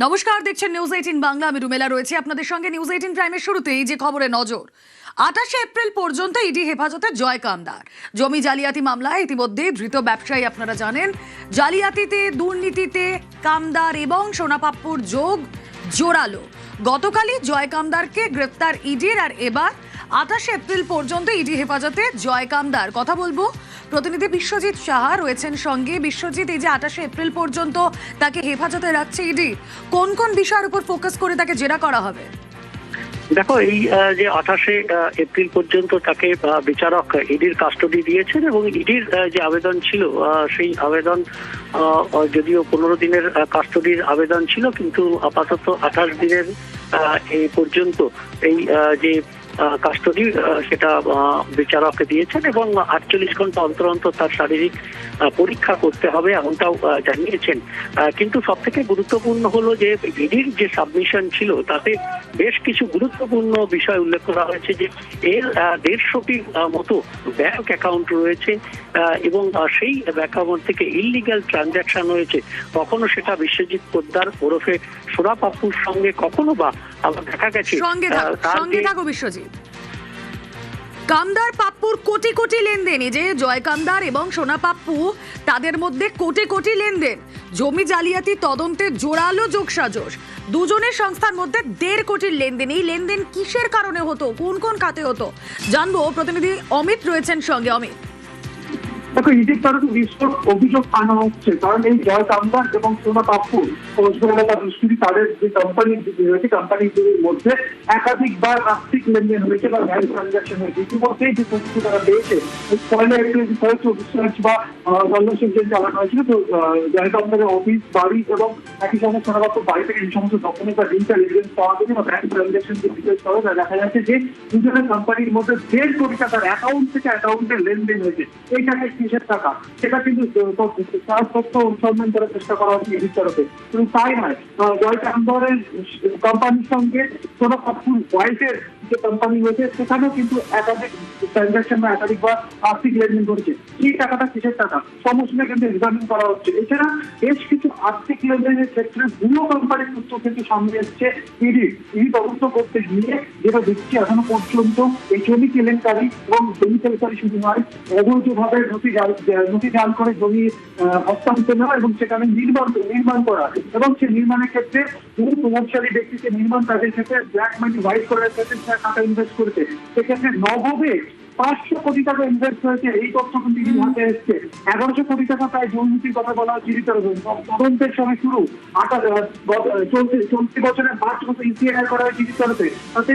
নমস্কার, দেখছেন নিউজ 18 বাংলা। আমি রুমেলা রয়েছে আপনাদের সঙ্গে। নিউজ 18 প্রাইমের শুরুতেই যে খবরে নজর। 28 এপ্রিল পর্যন্ত ইডি হেফাজতে জয় কামদার। জমি জালিয়াতি মামলায় ইতিমধ্যে ধৃত ব্যবসায়ী আপনারা জানেন। জালিয়াতিতে, দুর্নীতিতে কামদার এবং সোনাপাপ্পুর যোগ জোরালো। গতকালই জয় কামদারকে গ্রেফতার ইডির, আর এবার 28 এপ্রিল পর্যন্ত ইডি হেফাজতে জয় কামদার। কথা বলবো প্রতিনিধি বিশ্বজিৎ সাহা রয়েছেন সঙ্গে। বিশ্বজিৎ, এই যে 28 এপ্রিল পর্যন্ত তাকে হেফাজতে রাখছে ইডি, কোন কোন বিষয়ের উপর ফোকাস করে তাকে জেরা করা হবে? দেখো, এই যে 28 এপ্রিল পর্যন্ত তাকে বিচারক ইডির কাস্টডি দিয়েছেন এবং ইডির যে আবেদন ছিল সেই আবেদন যদিও 15 দিনের কাস্টডির আবেদন ছিল, কিন্তু আপাতত 28 দিনের এই পর্যন্ত এই যে কাস্টডি সেটা বিচারক দিয়েছেন এবং 48 ঘন্টা অন্তর অন্তর তার শারীরিক পরীক্ষা করতে হবে এমনটাও জানিয়েছেন। কিন্তু সব থেকে গুরুত্বপূর্ণ হলো যে ইডির যে সাবমিশন ছিল তাতে বেশ কিছু গুরুত্বপূর্ণ বিষয় উল্লেখ করা হয়েছে, যে এর 150টির মতো ব্যাংক অ্যাকাউন্ট রয়েছে এবং সেই ব্যাংক অ্যাকাউন্ট থেকে ইললিগ্যাল ট্রানজাকশন হয়েছে। কখনো সেটা বিশ্বজিৎ পোদ্দার ওরফে সোনাপাপ্পুর সঙ্গে, কখনো বা আবার দেখা গেছে সঙ্গে থাকো বিশ্বজিৎ। কামদার পাপ্পুর কোটি কোটি লেনদেন, এই যে জয় কামদার এবং সোনাপাপ্পু, তাদের মধ্যে কোটি কোটি লেনদেন। জমি জালিয়াতি তদন্তে জোরালো যোগসাজশ। দুজনের সংস্থার মধ্যে 1.5 কোটির লেনদেন। এই লেনদেন কিসের কারণে হতো, কোন কোন খাতে হতো জানবো। প্রতিনিধি অমিত রয়েছেন সঙ্গে। অমিত, দেখো, ইডির তরফে বিস্ফোরক অভিযোগ আনা হচ্ছে, কারণ এই জয় কামদার এবং সোনাপাপ্পু তাদের যে কোম্পানি রয়েছে, কোম্পানিগুলির মধ্যে একাধিকবার আর্থিক লেনদেন হয়েছে বা ব্যাংক ট্রানজাকশন হয়েছে। ইতিমধ্যেই যে তথ্য তারা পেয়েছে, 1 এপ্রিল রিসার্চ বা তল্লাশি যে চালানো হয়েছিল, তো জয় কামদারের অফিস, বাড়ি এবং একই সঙ্গে সোনাপাপ্পুর বাড়ি থেকে এই সমস্ত ডকুমেন্ট বা ডিজিটাল এভিডেন্স পাওয়া গেছে বা ব্যাংক ট্রানজাকশন যে ডিটেলস পাওয়া যায়, দেখা যাচ্ছে যে দুজনের কোম্পানির মধ্যে 1.5 কোটি টাকার অ্যাকাউন্ট থেকে অ্যাকাউন্টে লেনদেন হয়েছে। এইটাকে কিসের টাকা সেটা কিন্তু তার তথ্য অনুসন্ধান করার চেষ্টা করা হচ্ছে ইডির তরফে। কিন্তু তাই নয়, জয় কামদারের কোম্পানির সঙ্গে সোনাপাপ্পুর ওয়াইফের যে কোম্পানি রয়েছে সেখানেও কিন্তু একাধিক ট্রানজাকশন বা একাধিকবার আর্থিক লেনদেন করেছে। এই টাকাটা কিসের টাকা সমস্যা কিন্তু এক্সামিন করা হচ্ছে। এছাড়া বেশ কিছু আর্থিক লেনদেনের ক্ষেত্রে দুটো কোম্পানির তথ্য কিন্তু সামনে এসছে ইডি তদন্ত করতে গিয়ে। যেটা দেখছি এখনো পর্যন্ত এই জমি কেলেঙ্কারি এবং জমি কেলেঙ্কারি শুধু নয়, অবৈধভাবে নথি জাল করে জমি হস্তান্তর নেওয়া এবং সেখানে নির্মাণ করা এবং সেই নির্মাণের ক্ষেত্রে বহু প্রভাবশালী ব্যক্তিকে নির্মাণ কাজের ক্ষেত্রে ব্ল্যাক মানি হোয়াইট করার ক্ষেত্রে টাকা ইনভেস্ট করেছে। সেক্ষেত্রে নগদে 500 কোটি টাকা ইনভেস্ট হয়েছে। এই তথ্য কিন্তু ইডির হাতে এসছে। 1100 কোটি টাকা প্রায় দুর্নীতির কথা বলা হচ্ছে ইডি তরফে। তদন্তের সময় শুরু চলতি বছরের মার্চ মাসে ইসিআই করা হয়েছে ইডির তরফে। তাতে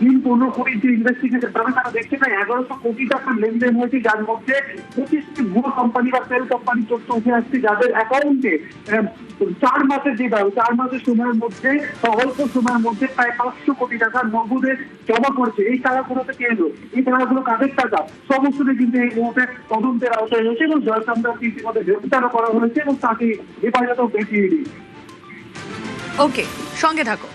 দিন 15 কোটি যে ইনভেস্টিগেশন, তারা দেখছে না 1100 কোটি টাকার লেনদেন হয়েছে, যার মধ্যে 25টি ভুয়ো কোম্পানি বা সেল কোম্পানির তথ্য উঠে আসছে, যাদের অ্যাকাউন্টে 4 মাসের যে 4 মাসের সময়ের মধ্যে বা অল্প সময়ের মধ্যে প্রায় 500 কোটি টাকা নগদে জমা করছে। এই টাকাগুলো থেকে এলো, এই টাকাগুলো কাদের টাকা সমস্তটাই কিন্তু এই মুহূর্তে তদন্তের আওতায় রয়েছে এবং জয় কামদারকে ইতিমধ্যে গ্রেফতারও করা হয়েছে এবং তাকে হেফাজতেও পেয়েছে ইডি। ওকে, সঙ্গে থাকো।